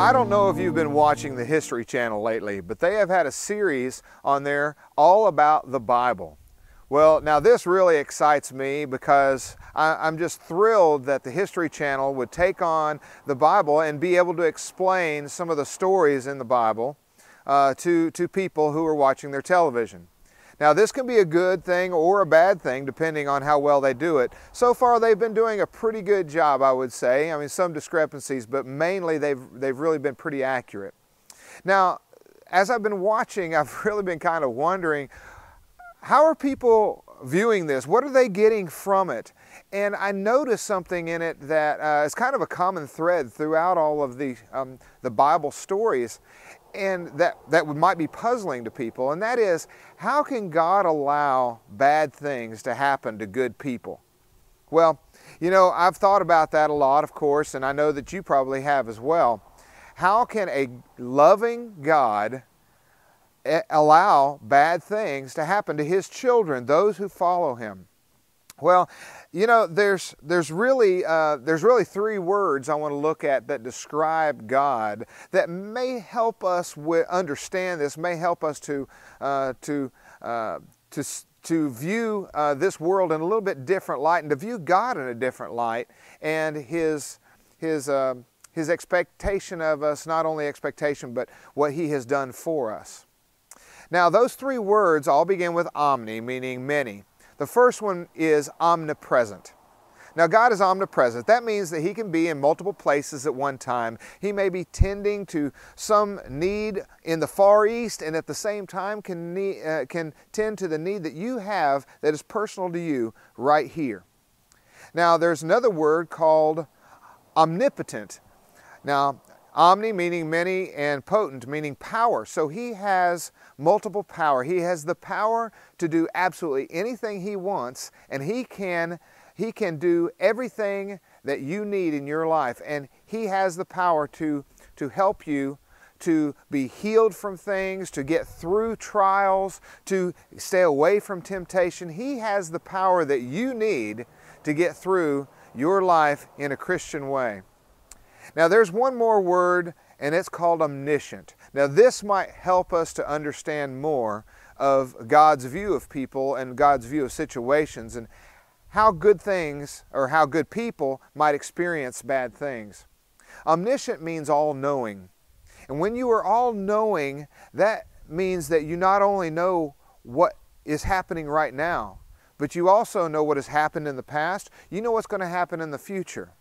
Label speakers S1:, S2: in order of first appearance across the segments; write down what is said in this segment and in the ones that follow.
S1: I don't know if you've been watching the History Channel lately, but they have had a series on there all about the Bible. Well, now this really excites me because I'm just thrilled that the History Channel would take on the Bible and be able to explain some of the stories in the Bible to people who are watching their television. Now this can be a good thing or a bad thing depending on how well they do it. So far they've been doing a pretty good job, I would say. I mean, some discrepancies, but mainly they've really been pretty accurate. Now, as I've been watching, I've really been kind of wondering, how are people viewing this? What are they getting from it? And I noticed something in it that is kind of a common thread throughout all of the Bible stories, and that might be puzzling to people, and that is, how can God allow bad things to happen to good people? Well, you know, I've thought about that a lot, of course, and I know that you probably have as well. How can a loving God allow bad things to happen to His children, those who follow Him? Well, you know, there's really three words I want to look at that describe God that may help us understand this, may help us to view this world in a little bit different light, and to view God in a different light, and His expectation of us, not only expectation, but what He has done for us. Now, those three words all begin with omni, meaning many. The first one is omnipresent. Now, God is omnipresent. That means that He can be in multiple places at one time. He may be tending to some need in the Far East, and at the same time can tend to the need that you have that is personal to you right here. Now, there's another word called omnipotent. Now, omni meaning many, and potent meaning power. So He has multiple power. He has the power to do absolutely anything He wants, and He can do everything that you need in your life. And He has the power to help you to be healed from things, to get through trials, to stay away from temptation. He has the power that you need to get through your life in a Christian way. Now, there's one more word, and it's called omniscient. Now, this might help us to understand more of God's view of people and God's view of situations, and how good things or how good people might experience bad things. Omniscient means all-knowing. And when you are all-knowing, that means that you not only know what is happening right now, but you also know what has happened in the past. You know what's going to happen in the future.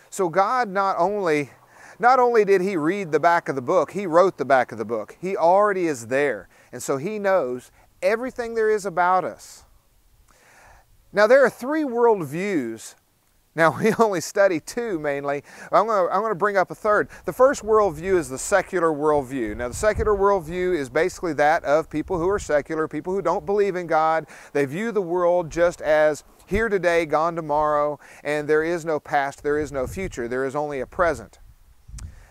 S1: So God not only did He read the back of the book, He wrote the back of the book. He already is there. And so He knows everything there is about us. Now, there are three worldviews. Now, we only study two mainly. I'm going to bring up a third. The first worldview is the secular worldview. Now, the secular worldview is basically that of people who are secular, people who don't believe in God. They view the world just as here today, gone tomorrow, and there is no past, there is no future, there is only a present.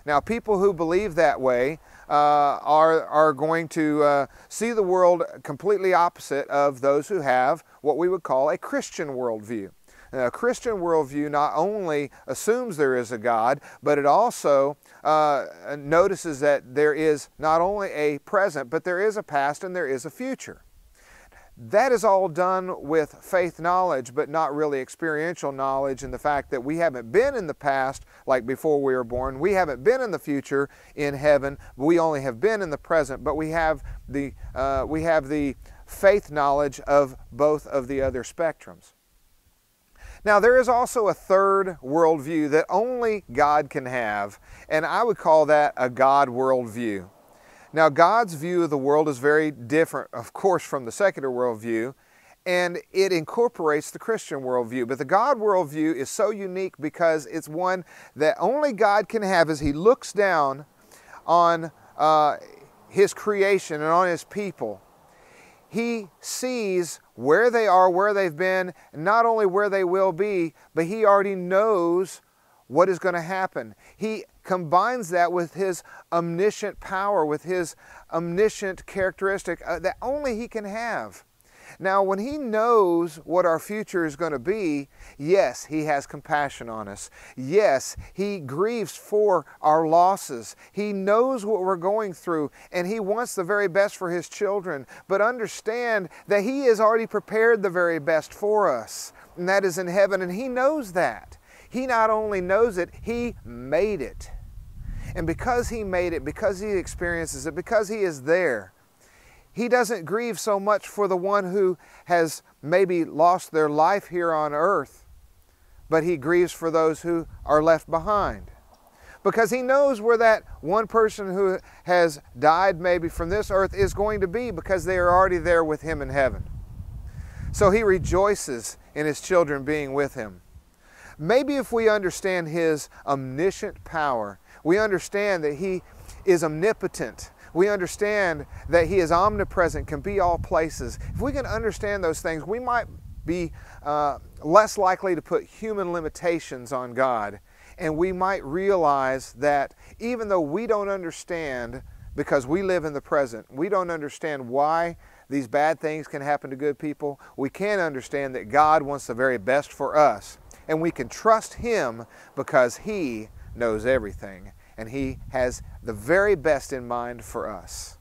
S1: Now, people who believe that way are going to see the world completely opposite of those who have what we would call a Christian worldview. Now, a Christian worldview not only assumes there is a God, but it also notices that there is not only a present, but there is a past and there is a future. That is all done with faith knowledge, but not really experiential knowledge, and the fact that we haven't been in the past like before we were born. We haven't been in the future in heaven. We only have been in the present, but we have the faith knowledge of both of the other spectrums. Now, there is also a third worldview that only God can have, and I would call that a God worldview. Now, God's view of the world is very different, of course, from the secular worldview, and it incorporates the Christian worldview. But the God worldview is so unique because it's one that only God can have as He looks down on His creation and on His people. He sees where they are, where they've been, and not only where they will be, but He already knows what is going to happen. He combines that with His omniscient power, with His omniscient characteristic that only He can have. Now, when He knows what our future is going to be, yes, He has compassion on us. Yes, He grieves for our losses. He knows what we're going through, and He wants the very best for His children. But understand that He has already prepared the very best for us, and that is in heaven, and He knows that. He not only knows it, He made it. And because He made it, because He experiences it, because He is there, He doesn't grieve so much for the one who has maybe lost their life here on earth, but He grieves for those who are left behind. Because He knows where that one person who has died maybe from this earth is going to be, because they are already there with Him in heaven. So He rejoices in His children being with Him. Maybe if we understand His omniscient power, we understand that He is omnipotent, we understand that He is omnipresent, can be all places. If we can understand those things, we might be less likely to put human limitations on God. And we might realize that even though we don't understand, because we live in the present, we don't understand why these bad things can happen to good people, we can understand that God wants the very best for us. And we can trust Him because He knows everything, and He has the very best in mind for us.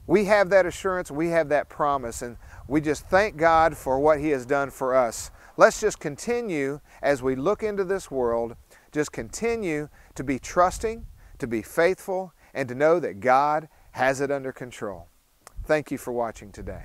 S1: We have that assurance, we have that promise, and we just thank God for what He has done for us. Let's just continue as we look into this world, just continue to be trusting, to be faithful, and to know that God has it under control. Thank you for watching today.